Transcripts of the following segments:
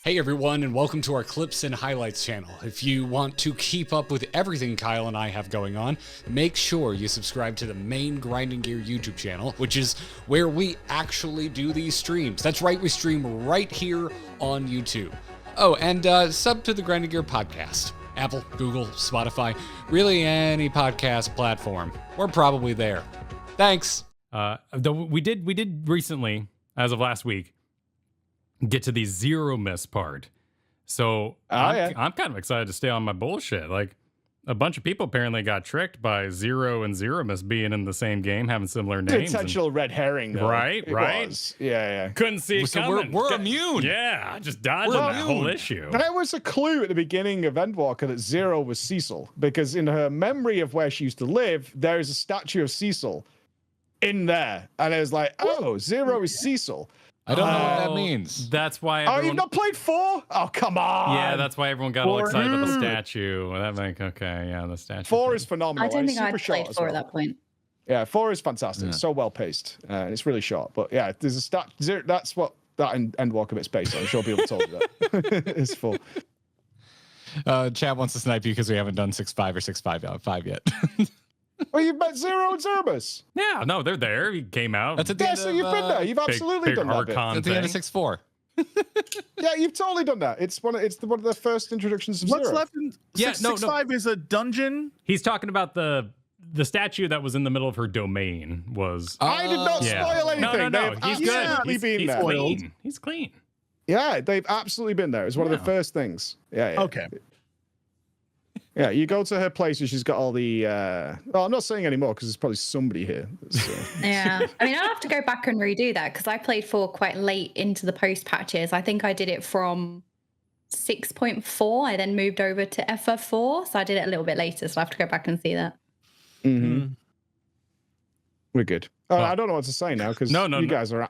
Hey everyone, and welcome to our Clips and Highlights channel. If you want to keep up with everything Kyle and I have going on, make sure you subscribe to the main Grinding Gear YouTube channel, which is where we actually do these streams. That's right, we stream right here on YouTube. Oh, and sub to the Grinding Gear podcast. Apple, Google, Spotify, really any podcast platform. We're probably there. Thanks. Though we did recently, as of last week, get to the zero miss part. So I'm kind of excited to stay on my bullshit. Like, a bunch of people apparently got tricked by Zero and Zero Miss being in the same game, having similar names. Potential red herring, though. Right. Yeah. Couldn't see it coming. We're immune. Yeah, just dodging that whole issue. There was a clue at the beginning of Endwalker that Zero was Cecil, because in her memory of where she used to live, there is a statue of Cecil in there. And it was like, oh, Zero is Cecil. I don't know what that means. That's why Oh, you've not played 4? Oh, come on. Yeah, that's why everyone got all excited about the statue. The statue. 4 is phenomenal. I don't think I'd played 4 at that point. Yeah, 4 is fantastic. It's so well paced. And it's really short. But yeah, there's a statue. That's what that Endwalker bit's based on. I'm sure people told you that. It's full. Chad wants to snipe you because we haven't done 6.5 or 6.5 yet. Well, you've met Zero and Zermus. Yeah, no, they're there. He came out. That's at the end So of, you've been there. You've absolutely big done that bit. Archon at the end of thing. 6.4. Yeah, you've totally done that. It's one of the first introductions of What's Zero. left in 6.5 is a dungeon. He's talking about the statue that was in the middle of her domain was. I did not spoil anything. No. They've He's absolutely good. been He's there. clean. He's clean. Yeah, they've absolutely been there. It's one of the first things. Yeah. Okay. Yeah, you go to her place and she's got all the. Well, I'm not saying anymore because there's probably somebody here. Yeah. I mean, I'll have to go back and redo that because I played 4 quite late into the post patches. I think I did it from 6.4. I then moved over to FF4. So I did it a little bit later. So I have to go back and see that. Mm-hmm. We're good. I don't know what to say now because you guys are.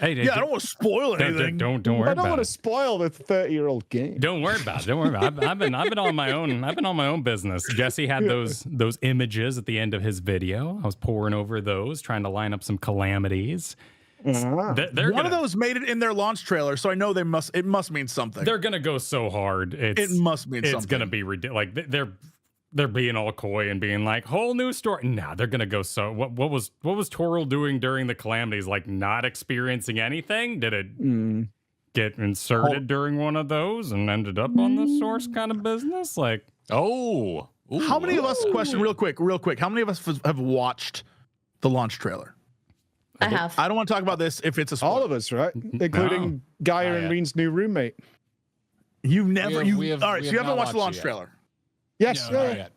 Hey, I don't want to spoil anything. Don't worry about it. I don't want to spoil the 30-year-old game. Don't worry about it. I've been on my own. I've been on my own business. Jesse had those images at the end of his video. I was poring over those, trying to line up some calamities. One of those made it in their launch trailer, so I know it must mean something. They're gonna go so hard. It must mean something. It's gonna be ridiculous. Like they're being all coy and being like, whole new story. Nah, they're gonna go so. What was Toril doing during the calamities? Like, not experiencing anything? Did it get inserted during one of those and ended up on the source kind of business? Like, How many of us? Question, real quick. How many of us have watched the launch trailer? I have. I don't want to talk about this if it's a spoiler. All of us, right? Including Gaia and Reen's new roommate. You've never. All right, so you haven't watched the launch trailer. Yes. No, not yet.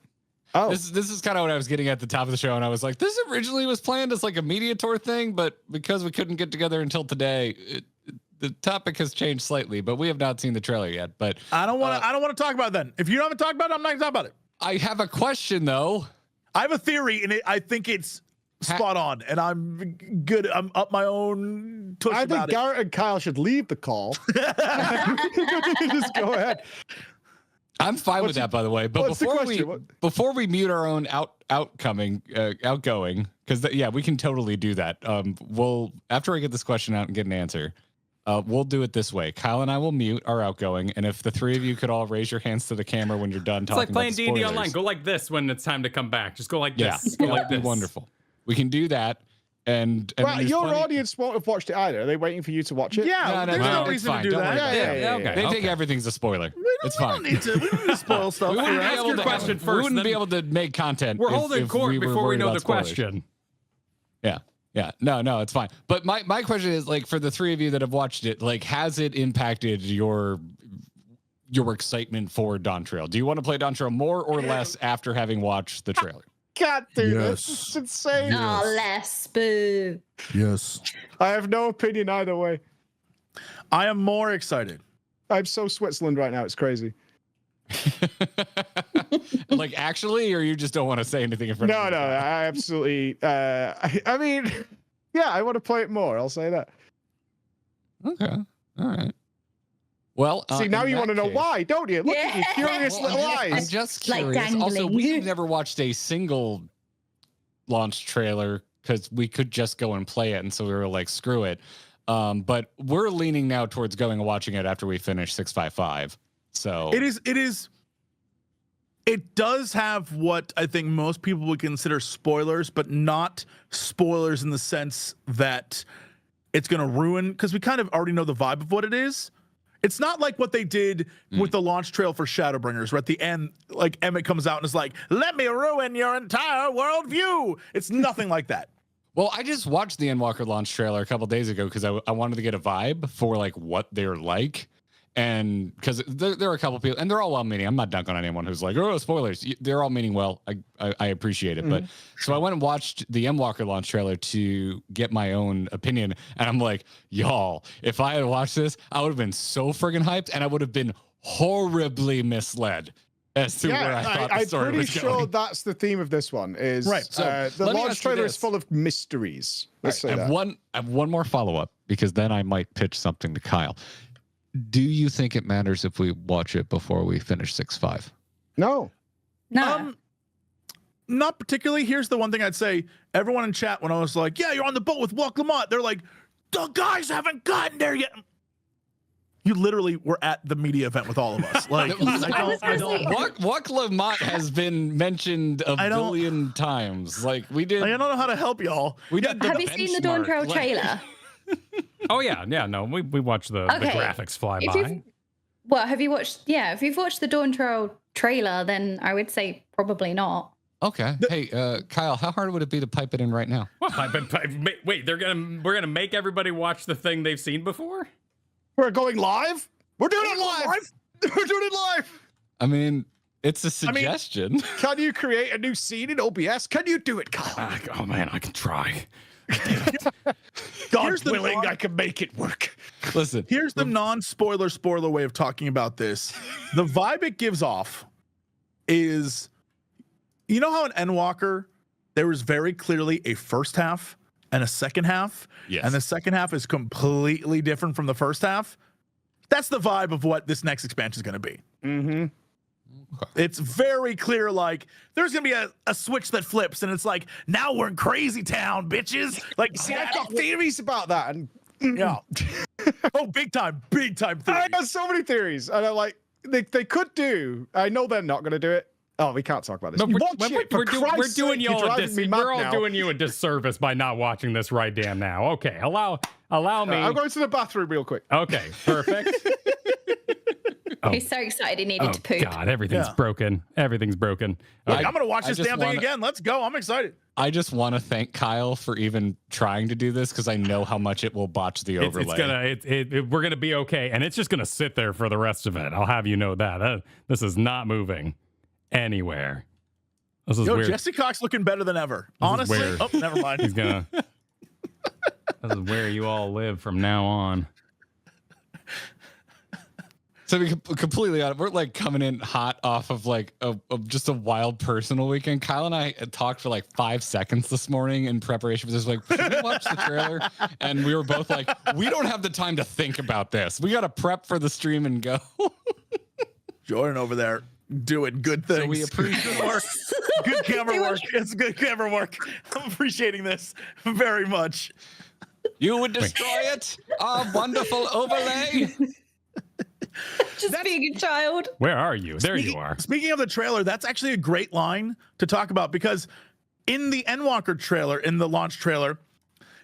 Oh, This is kind of what I was getting at the top of the show, and I was like, this originally was planned as like a media tour thing, but because we couldn't get together until today, the topic has changed slightly. But we have not seen the trailer yet. But I don't want to talk about it then. If you haven't talked about it, I'm not going to talk about it. I have a question though. I have a theory, and I think it's spot on, and I'm good. I'm up my own tush I about think Garrett and Kyle should leave the call. Just go ahead. I'm fine with that, by the way. But before we mute our own outgoing, because we can totally do that. We'll after I get this question out and get an answer, we'll do it this way. Kyle and I will mute our outgoing, and if the three of you could all raise your hands to the camera when you're done talking, it's like playing D&D D&D online. Go like this when it's time to come back. Just go like this. Go like this. this. Wonderful. We can do that. And well, your audience won't have watched it either. Are they waiting for you to watch it? Yeah, there's no reason to do that. Yeah. They think everything's a spoiler. It's fine. We don't need to spoil stuff. We wouldn't ask your question first. We wouldn't be able to make content. We're holding court before we know the question. Yeah. No, it's fine. But my question is, like, for the three of you that have watched it, like, has it impacted your excitement for Dawntrail? Do you want to play Dawntrail more or less after having watched the trailer? Can't do this. It's insane. Oh, less. Boo. Yes. I have no opinion either way. I am more excited. I'm so Switzerland right now. It's crazy. Like, actually, or you just don't want to say anything in front of me? No, I absolutely. I mean, yeah, I want to play it more. I'll say that. Okay. All right. Well, see, now you want to know why, don't you? Look at you, curious little eyes. I'm just Like curious. dangling. Also, we've never watched a single launch trailer because we could just go and play it, and so we were like, screw it. But we're leaning now towards going and watching it after we finish 655. So it does have what I think most people would consider spoilers, but not spoilers in the sense that it's going to ruin, because we kind of already know the vibe of what it is. It's not like what they did with the launch trail for Shadowbringers, where at the end, like Emmett comes out and is like, let me ruin your entire worldview. It's nothing like that. Well, I just watched the Endwalker launch trailer a couple days ago because I wanted to get a vibe for like what they're like. And because there are a couple people, and they're all well-meaning. I'm not dunking on anyone who's like, oh, spoilers. They're all meaning well. I appreciate it. But so I went and watched the Endwalker launch trailer to get my own opinion. And I'm like, y'all, if I had watched this, I would have been so friggin' hyped, and I would have been horribly misled as to where I thought the story was going. I'm pretty sure that's the theme of this one. Is right. So the launch trailer is full of mysteries. Let's say that. I have one more follow-up, because then I might pitch something to Kyle. Do you think it matters if we watch it before we finish 6.5? No. Not particularly. Here's the one thing I'd say. Everyone in chat, when I was like, yeah, you're on the boat with Walk Lamont, they're like, the guys haven't gotten there yet. You literally were at the media event with all of us. Like, I don't. Walk Lamont has been mentioned a billion times. Like, we did. I don't know how to help y'all. We did. Have you seen the Dawntrail trailer? Oh yeah, no, we watched the graphics fly by. Well, have you watched? Yeah, if you've watched the Dawntrail trailer, then I would say probably not. Okay. Hey, Kyle, how hard would it be to pipe it in right now? Well, wait, we're gonna make everybody watch the thing they've seen before? We're going live. We're doing it live. We're doing it live. I mean, it's a suggestion. Can you create a new scene in OBS? Can you do it, Kyle? Oh man, I can try. God willing, I can make it work. Listen, here's the non-spoiler spoiler way of talking about this. The vibe it gives off is, you know how in Endwalker there was very clearly a first half and a second half, yes, and the second half is completely different from the first half. That's the vibe of what this next expansion is going to be. Mm-hmm. It's very clear, like, there's going to be a switch that flips, and it's like, now we're in crazy town, bitches. Like, See, I've got theories about that. And yeah. Oh, big time theories. I got so many theories. And I'm like, they could do, I know they're not going to do it. Oh, we can't talk about this. No, we're doing you all we're doing you a disservice by not watching this right damn now. Okay, allow me. I'm going to the bathroom real quick. Okay, perfect. He's so excited he needed to poop. God, everything's broken. Everything's broken. I'm going to watch this damn thing again. Let's go. I'm excited. I just want to thank Kyle for even trying to do this, because I know how much it will botch the overlay. We're gonna be okay, and it's just gonna sit there for the rest of it. I'll have you know that. This is not moving anywhere. This is weird. Jesse Cox looking better than ever. Honestly. Oh, never mind. He's gonna. This is where you all live from now on. So we completely out. We're like coming in hot off of like just a wild personal weekend. Kyle and I talked for like 5 seconds this morning in preparation for this. Like, should we watch the trailer? And we were both like, we don't have the time to think about this. We got to prep for the stream and go. Jordan over there doing good things. So we appreciate good camera work. It's good camera work. I'm appreciating this very much. You would destroy it. Our wonderful overlay. Just being a child. Where are you? There you are. Speaking of the trailer, that's actually a great line to talk about, because in the Endwalker trailer, in the launch trailer,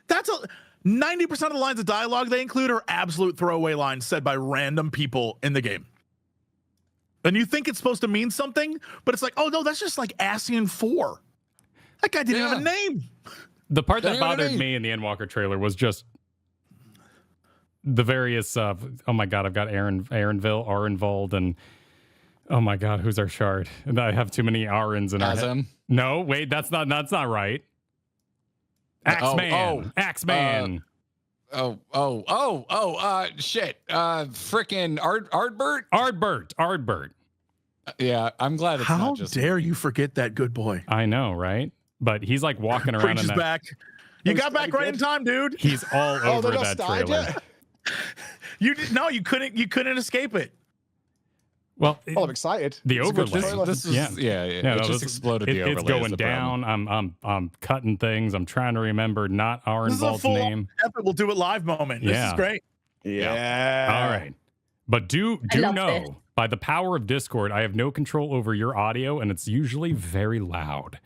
90% of the lines of dialogue they include are absolute throwaway lines said by random people in the game. And you think it's supposed to mean something, but it's like, oh no, that's just like Ascian 4. That guy didn't have a name. The part that bothered me in the Endwalker trailer was just the various oh my god, I've got Arenville, and oh my god, who's our shard? And I have too many Arens in our head. No, wait, that's not right. Axeman. Axeman. Shit. Frickin' Ardbert. Yeah, I'm glad it's How not just dare me. you forget that good boy? I know, right? But he's like walking around Preacher's in that. back. You got back right in time, dude. He's all over that trailer. You couldn't escape it. Well, Well, I'm excited. the It's a good overlay. trailer. This is it no, just exploded the overlay. It's is going the problem. down. I'm cutting things. I'm trying to remember not our This is a involved full name. effort. We'll do it live moment. This is Yeah. great. Yeah. All right. But do love know, this. by the power of Discord, I have no control over your audio, and it's usually very loud.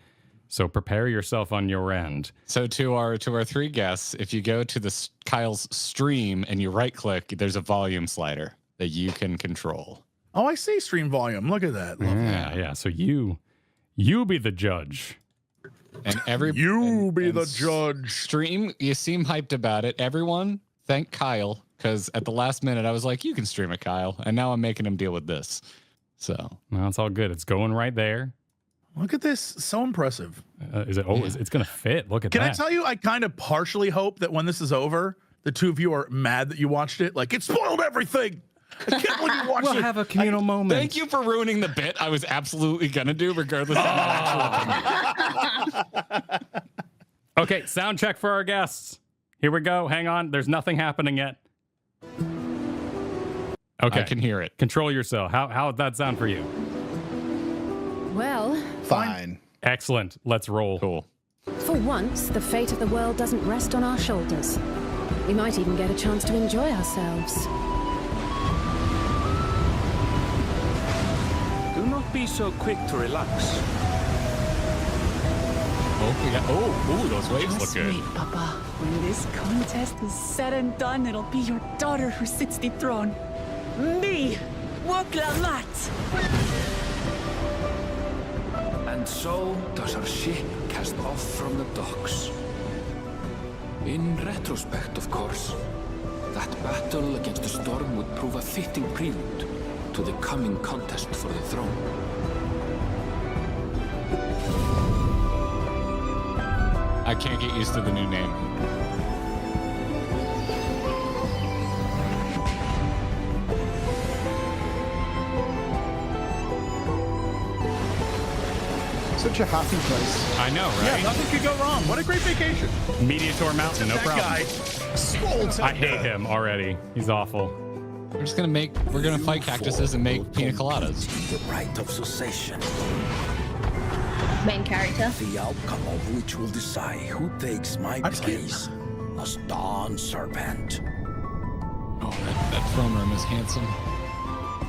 So prepare yourself on your end. So to our three guests, if you go to Kyle's stream and you right click, there's a volume slider that you can control. Oh, I see stream volume. Look at that. Love that. Yeah. So you be the judge. And The judge. Stream, you seem hyped about it. Everyone, thank Kyle, because at the last minute I was like, you can stream it, Kyle. And now I'm making him deal with this. So No, it's all good. It's going right there. Look at this. So impressive. Is it? Oh, it's going to fit. Look at Can that. I tell you, I kind of partially hope that when this is over, the two of you are mad that you watched it. Like, it spoiled everything. I can't believe you watched We'll it. have a communal moment. thank you for ruining the bit I was absolutely going to do, regardless of the actual. Okay, sound check for our guests. Here we go. Hang on. There's nothing happening yet. Okay. I can hear it. Control yourself. How'd that sound for you? Well, Fine. Excellent. Let's roll. Cool. for once, the fate of the world doesn't rest on our shoulders. We might even get a chance to enjoy ourselves. Do not be so quick to relax. Oh, we got, those waves look good. Wait, Papa. When this contest is said and done, it'll be your daughter who sits the throne. Me, Woklamat. And so does our ship cast off from the docks. In retrospect, of course, that battle against the storm would prove a fitting prelude to the coming contest for the throne. I can't get used to the new name. Such a happy place. I know, Yeah, right? nothing could go wrong. What a great vacation. Mediator Mountain, no that problem. guy. Swole I hate him already. He's awful. We're gonna fight cactuses and make pina coladas. The right of succession, Main character. the outcome of which will decide who takes my I'm scared. place as Dawn Serpent. Oh, that throne room is handsome.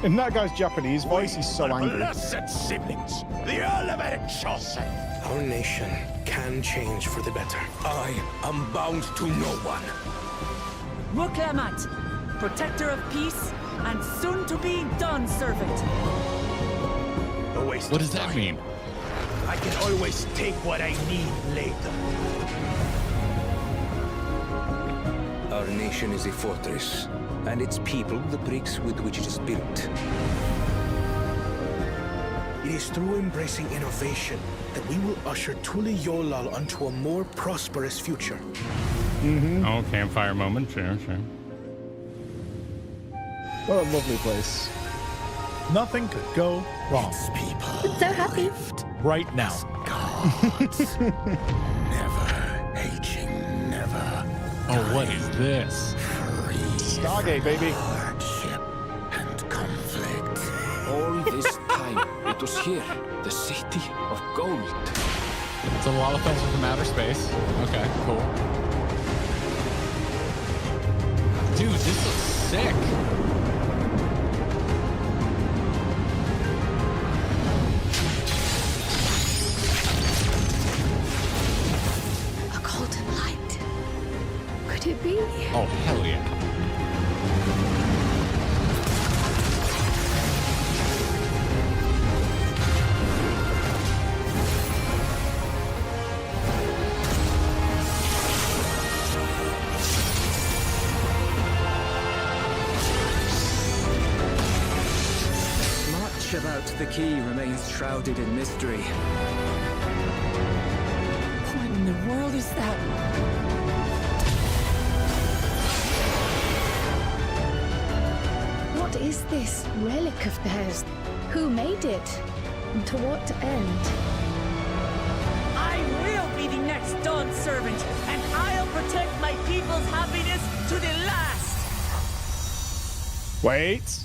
In that guy's Japanese voice, he's so angry. Blessed siblings, the elevated chosen. Our nation can change for the better. I am bound to no one. Woklamat, protector of peace and soon to be Dawn servant. A waste What of does that time. mean? I can always take what I need later. Our nation is a fortress, and its people the bricks with which it is built. It is through embracing innovation that we will usher Tuli Yolal onto a more prosperous future. Oh, campfire moment. Sure. What a lovely place. Nothing could go wrong Its people So happy. right now. gods, never aging, never Oh, what is this? free. Stargate, baby. Hardship and conflict. All this time, it was here, the city of gold. It's a lot of films from outer space. Okay, cool. Dude, this looks sick. A golden light. Could it be? Oh, hell yeah. Much about the key remains shrouded in mystery. What in the world is that? What is this relic of theirs? Who made it? And to what end? I will be the next Dawn servant, and I'll protect my people's happiness to the last. Wait.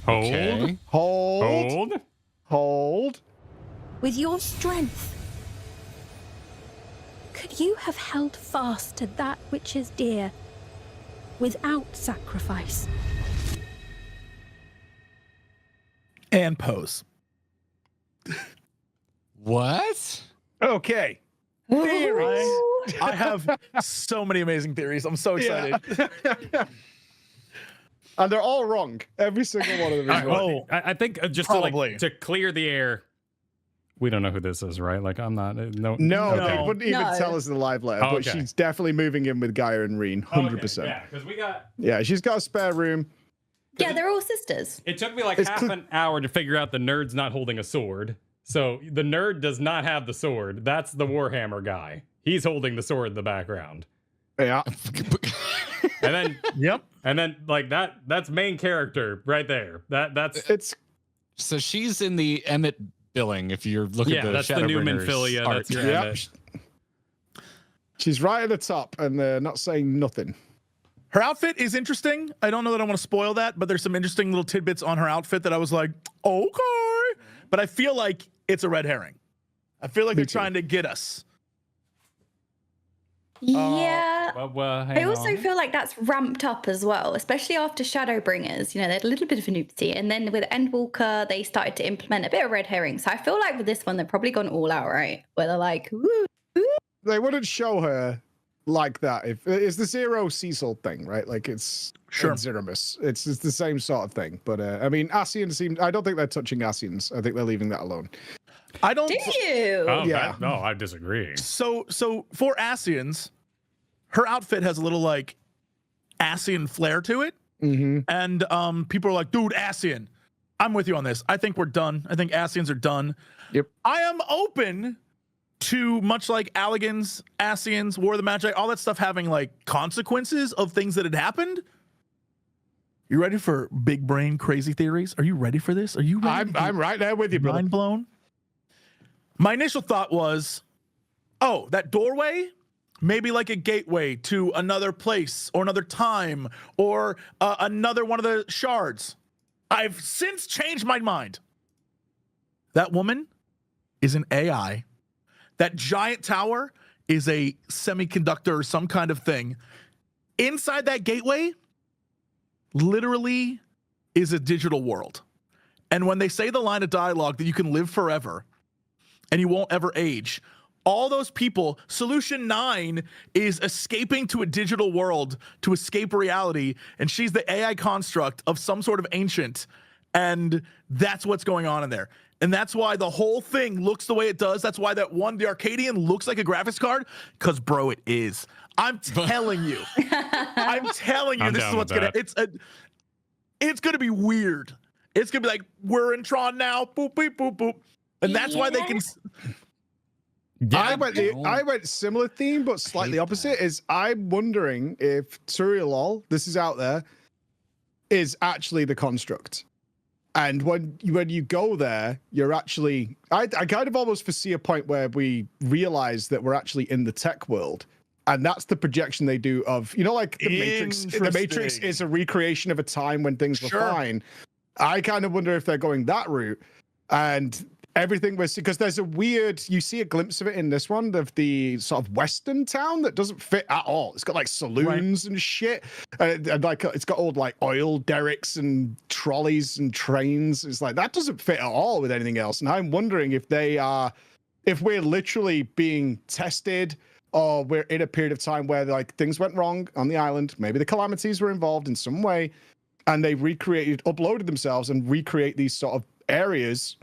Hold. Okay. Hold. With your strength, could you have held fast to that which is dear without sacrifice? And pose. What? Okay. Theories. I have so many amazing theories. I'm so excited. Yeah. And they're all wrong. Every single one of them is wrong. I think just to clear the air, we don't know who this is, right? Like, I'm not. No, They wouldn't even tell us in the live letter, but okay. she's definitely moving in with Gaia and Reen, 100%. Yeah, because we got. Yeah, she's got a spare room. Yeah, they're all sisters. It took me like half an hour to figure out the nerd's not holding a sword. So the nerd does not have the sword. That's the Warhammer guy. He's holding the sword in the background. Yeah. And then Yep. And then like that's main character right there. That's so she's in the Emmett billing if you're looking at the that's the Newman Philia. That's your Emmett. She's right at the top and they're not saying nothing. Her outfit is interesting. I don't know that I want to spoil that, but there's some interesting little tidbits on her outfit that I was like, okay. But I feel like it's a red herring. I feel like they're trying to get us. Yeah. I also on. feel like that's ramped up as well, especially after Shadowbringers. You know, they had a little bit of a nudity. And then with Endwalker, they started to implement a bit of red herring. So I feel like with this one, they've probably gone all out, right? Where they're like, ooh. They wouldn't show her like that. If it's the Zero Cecil thing, right? Like it's Zerimus. It's the same sort of thing. But I mean, Ascians seem. I don't think they're touching Ascians. I think they're leaving that alone. I don't. Do you? Oh, yeah. No, I disagree. So for Ascians, her outfit has a little like Ascian flair to it, and people are like, "Dude, Ascian." I'm with you on this. I think we're done. I think Ascians are done. Yep. I am open to, much like Alligans, Ascians, War of the Magi, all that stuff having like consequences of things that had happened. You ready for big brain crazy theories? Are you ready for this? Are you ready? I'm right there with you, brother. Mind blown. My initial thought was, oh, that doorway, maybe like a gateway to another place or another time or another one of the shards. I've since changed my mind. That woman is an AI. That giant tower is a semiconductor or some kind of thing. Inside that gateway, literally is a digital world. And when they say the line of dialogue that you can live forever and you won't ever age, all those people, Solution 9 is escaping to a digital world to escape reality, and she's the AI construct of some sort of ancient, and that's what's going on in there. And that's why the whole thing looks the way it does. That's why that one, the Arcadian, looks like a graphics card, because, bro, it is. I'm telling you. I'm telling you, this is what's going to, it's going to be weird. It's going to be like, we're in Tron now, boop, boop, boop, boop. And that's why they can... I went similar theme, but slightly opposite. Is I'm wondering if Turielol, this is out there, is actually the construct. And when you go there, you're actually... I kind of almost foresee a point where we realize that we're actually in the tech world. And that's the projection they do of, you know, like the Matrix. The Matrix is a recreation of a time when things were fine. I kind of wonder if they're going that route. And everything was... Because there's a weird... You see a glimpse of it in this one, of the sort of Western town that doesn't fit at all. It's got like saloons and shit. And like it's got old like oil derricks and trolleys and trains. It's like, that doesn't fit at all with anything else. And I'm wondering if if we're literally being tested, or we're in a period of time where like things went wrong on the island. Maybe the calamities were involved in some way, and they uploaded themselves and recreate these sort of areas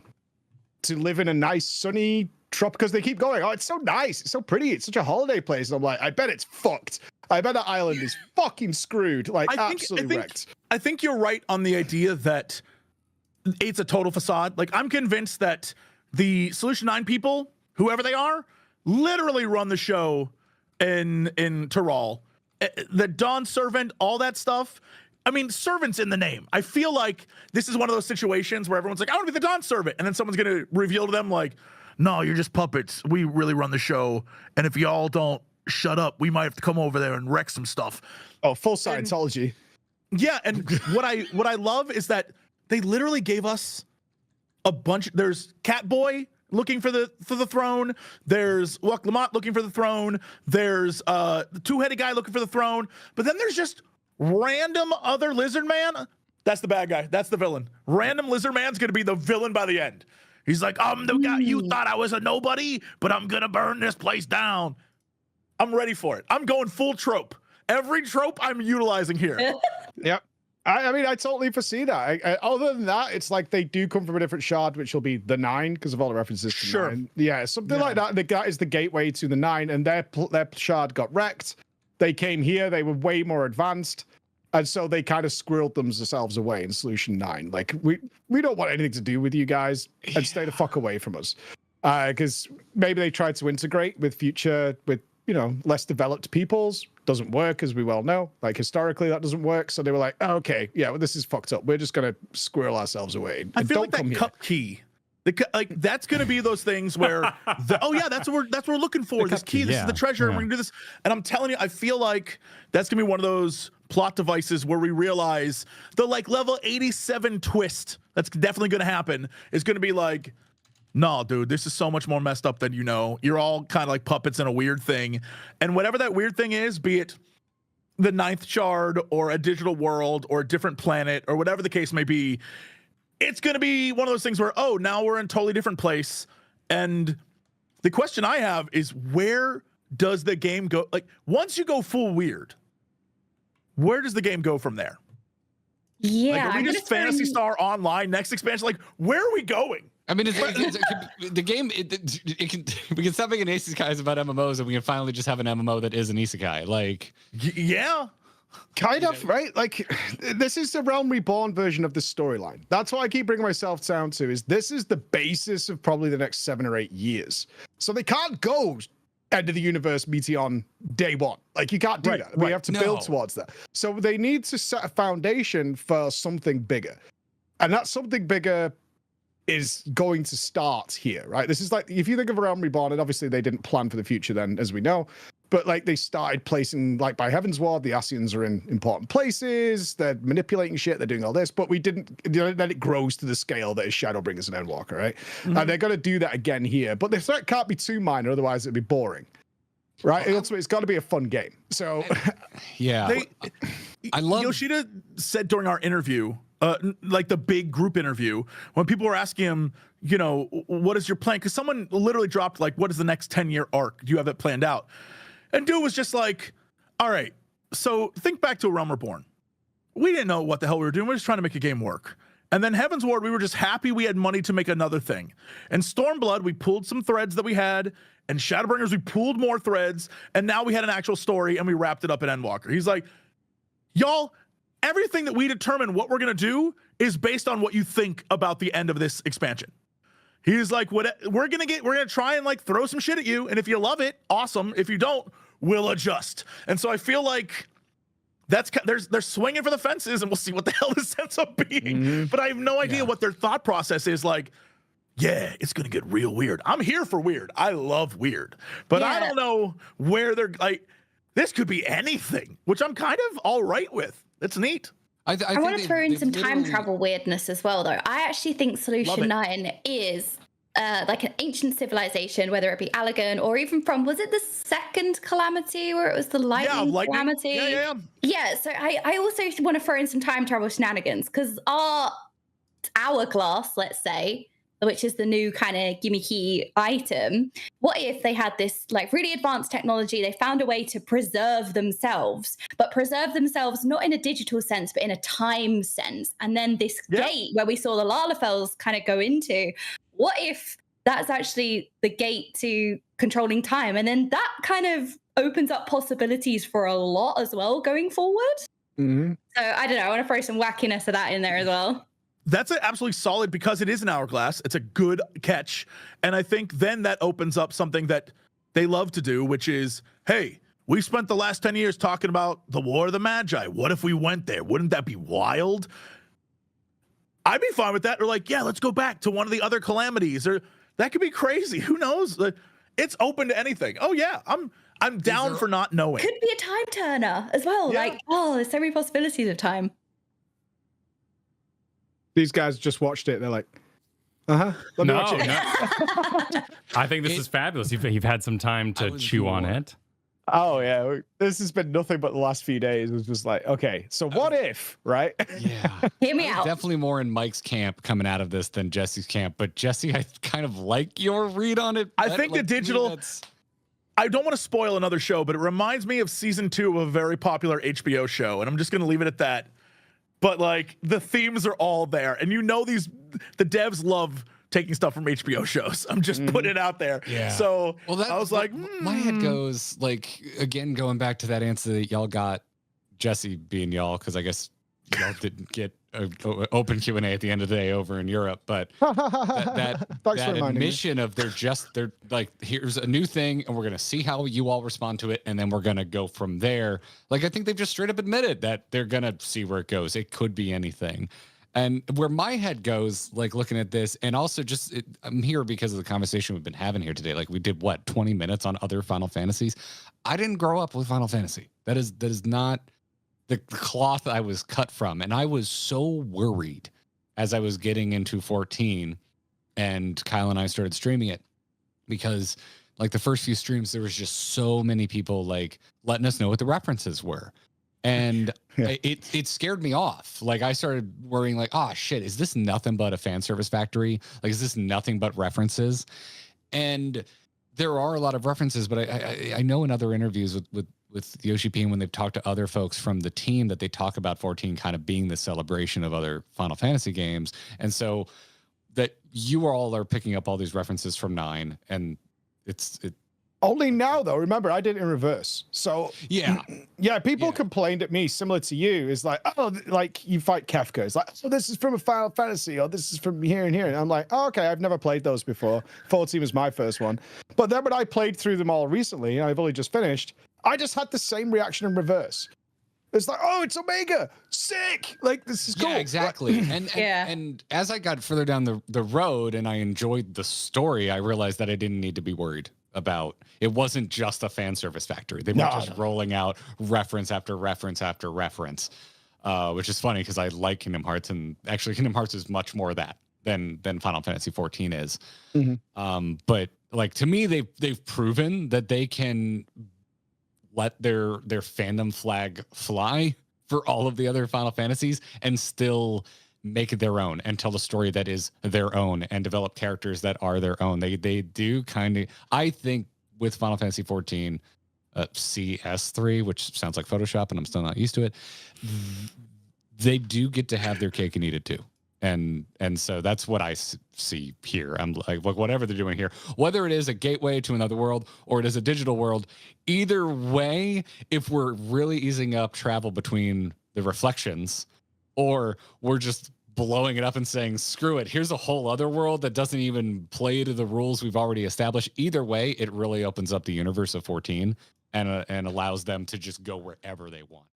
to live in a nice sunny tropical, because they keep going, oh, it's so nice, it's so pretty, it's such a holiday place. And I'm like, I bet it's fucked. I bet that island is fucking screwed, like absolutely wrecked. I think you're right on the idea that it's a total facade. Like, I'm convinced that the Solution 9 people, whoever they are, literally run the show in Tyrol. The Dawn Servant, all that stuff. I mean, servant's in the name. I feel like this is one of those situations where everyone's like, I want to be the Dawn Servant. And then someone's going to reveal to them like, no, you're just puppets. We really run the show. And if y'all don't shut up, we might have to come over there and wreck some stuff. Oh, full Scientology. Yeah. And what I love is that they literally gave us a bunch. There's Catboy looking for the throne. There's Wak Lamont looking for the throne. There's the two-headed guy looking for the throne. But then there's just random other lizard man. That's the bad guy. That's the villain. Random lizard man's gonna be the villain by the end. He's like, I'm the guy you thought I was a nobody, but I'm gonna burn this place down. I'm ready for it. I'm going full trope. Every trope I'm utilizing here. Yep. I mean, I totally foresee that. Other than that, it's like they do come from a different shard, which will be the 9 because of all the references to 9. Yeah, something like that. That is the gateway to the 9, and their shard got wrecked. They came here. They were way more advanced, and so they kind of squirreled themselves away in Solution 9. Like, we don't want anything to do with you guys, and stay the fuck away from us. Because maybe they tried to integrate with less developed peoples. Doesn't work, as we well know. Like, historically, that doesn't work. So they were like, oh, okay, yeah, well, this is fucked up. We're just going to squirrel ourselves away. I feel like that cup key, that's going to be those things where, that's what we're looking for. This key, this is the treasure, and we're going to do this. And I'm telling you, I feel like that's going to be one of those plot devices where we realize the, like, level 87 twist that's definitely going to happen is going to be like, no, dude, this is so much more messed up than you know. You're all kind of like puppets in a weird thing. And whatever that weird thing is, be it the 9th shard or a digital world or a different planet or whatever the case may be, it's going to be one of those things where, oh, now we're in a totally different place. And the question I have is, where does the game go? Like, once you go full weird, where does the game go from there? Yeah. Like, are we just Phantasy Star Online next expansion? Like, where are we going? I mean, the game, we can stop making isekais about MMOs, and we can finally just have an MMO that is an isekai. Like, yeah, kind of, right? Like, this is the Realm Reborn version of the storyline. That's what I keep bringing myself down to. Is this is the basis of probably the next 7 or 8 years. So they can't go end of the universe meeting on day 1. Like, you can't do that. We have to build towards that. So they need to set a foundation for something bigger, and that something bigger is going to start here, right? This is like, if you think of Realm Reborn, and obviously they didn't plan for the future then, as we know, but like they started placing, like by Heaven's Ward, the Ascians are in important places, they're manipulating shit, they're doing all this, but we didn't, then it grows to the scale that is Shadowbringers and Endwalker, right? Mm-hmm. And they're going to do that again here, but the threat can't be too minor, otherwise it'd be boring, right? It's got to be a fun game. So, yeah. I love Yoshida said during our interview, like the big group interview, when people were asking him, you know, what is your plan? Because someone literally dropped, like, what is the next 10-year arc? Do you have that planned out? And dude was just like, all right, so think back to Realm Reborn. We didn't know what the hell we were doing. We were just trying to make a game work. And then Heaven's Ward, we were just happy we had money to make another thing. And Stormblood, we pulled some threads that we had. And Shadowbringers, we pulled more threads. And now we had an actual story, and we wrapped it up in Endwalker. He's like, y'all, everything that we determine what we're going to do is based on what you think about the end of this expansion. He's like, what we're going to try and like throw some shit at you. And if you love it, awesome. If you don't, we'll adjust. And so I feel like they're swinging for the fences, and we'll see what the hell this ends up being. Mm-hmm. But I have no idea what their thought process is. Like, yeah, it's going to get real weird. I'm here for weird. I love weird, but I don't know where they're like, this could be anything, which I'm kind of all right with. It's neat. I want to throw in some time travel weirdness as well, though. I actually think Solution 9 is like an ancient civilization, whether it be Allegan or even from, was it the second Calamity where it was the lightning Calamity? Yeah, so I also want to throw in some time travel shenanigans, because our class, let's say, which is the new kind of gimmicky item, what if they had this like really advanced technology, they found a way to preserve themselves, but preserve themselves not in a digital sense, but in a time sense. And then this gate where we saw the Lalafels kind of go into, what if that's actually the gate to controlling time? And then that kind of opens up possibilities for a lot as well going forward. Mm-hmm. So I don't know, I want to throw some wackiness of that in there as well. That's absolutely solid, because it is an hourglass. It's a good catch. And I think then that opens up something that they love to do, which is, hey, we spent the last 10 years talking about the War of the Magi. What if we went there? Wouldn't that be wild? I'd be fine with that. Or like, yeah, let's go back to one of the other calamities. Or that could be crazy. Who knows? It's open to anything. Oh yeah, I'm down for not knowing. Could be a time turner as well. Yeah. Like, there's so many possibilities of time. These guys just watched it. They're like, let me watch it. No. I think this is fabulous. You've had some time to chew on it. Oh yeah, this has been nothing but the last few days. It was just like, okay, so what if, right? Yeah. Hear me out. Definitely more in Mike's camp coming out of this than Jesse's camp. But Jesse, I kind of like your read on it. I think the digital. I don't want to spoil another show, but it reminds me of season 2 of a very popular HBO show, and I'm just going to leave it at that. But like the themes are all there, and the devs love taking stuff from HBO shows. I'm just putting it out there. Yeah. So I was like, my head goes like, again, going back to that answer that y'all got, Jesse being y'all, because I guess y'all didn't get an open Q&A at the end of the day over in Europe, but that admission of they're like, here's a new thing and we're going to see how you all respond to it. And then we're going to go from there. Like, I think they've just straight up admitted that they're going to see where it goes. It could be anything. And where my head goes, like looking at this, and also just I'm here because of the conversation we've been having here today. Like, we did 20 minutes on other Final Fantasies. I didn't grow up with Final Fantasy. That is not the cloth I was cut from. And I was so worried as I was getting into 14 and Kyle and I started streaming it, because like the first few streams, there was just so many people like letting us know what the references were. And it scared me off. Like, I started worrying like, oh shit, is this nothing but a fan service factory? Like, is this nothing but references? And there are a lot of references, but I know in other interviews with Yoshi P, and when they've talked to other folks from the team, that they talk about 14 kind of being the celebration of other Final Fantasy games. And so that you all are picking up all these references from 9, and it only now though. Remember, I did it in reverse. So yeah, people complained at me similar to you. Is like, oh, like you fight Kefka. It's like, oh, this is from a Final Fantasy, or this is from here and here. And I'm like, oh, okay, I've never played those before. 14 was my first one. But then when I played through them all recently, and I've only just finished, I just had the same reaction in reverse. It's like, oh, it's Omega, sick! Like, this is cool. Yeah, exactly. And as I got further down the road and I enjoyed the story, I realized that I didn't need to be worried about. It wasn't just a fan service factory. They were just rolling out reference after reference after reference, which is funny because I like Kingdom Hearts, and actually Kingdom Hearts is much more of that than Final Fantasy 14 is. But like, to me, they've proven that they can let their fandom flag fly for all of the other Final Fantasies and still make it their own and tell the story that is their own and develop characters that are their own. They do kind of, I think, with Final Fantasy 14 CS3, which sounds like Photoshop and I'm still not used to it, they do get to have their cake and eat it too. And so that's what I see here. I'm like, whatever they're doing here, whether it is a gateway to another world or it is a digital world, either way, if we're really easing up travel between the reflections, or we're just blowing it up and saying, screw it, here's a whole other world that doesn't even play to the rules we've already established. Either way, it really opens up the universe of 14 and allows them to just go wherever they want.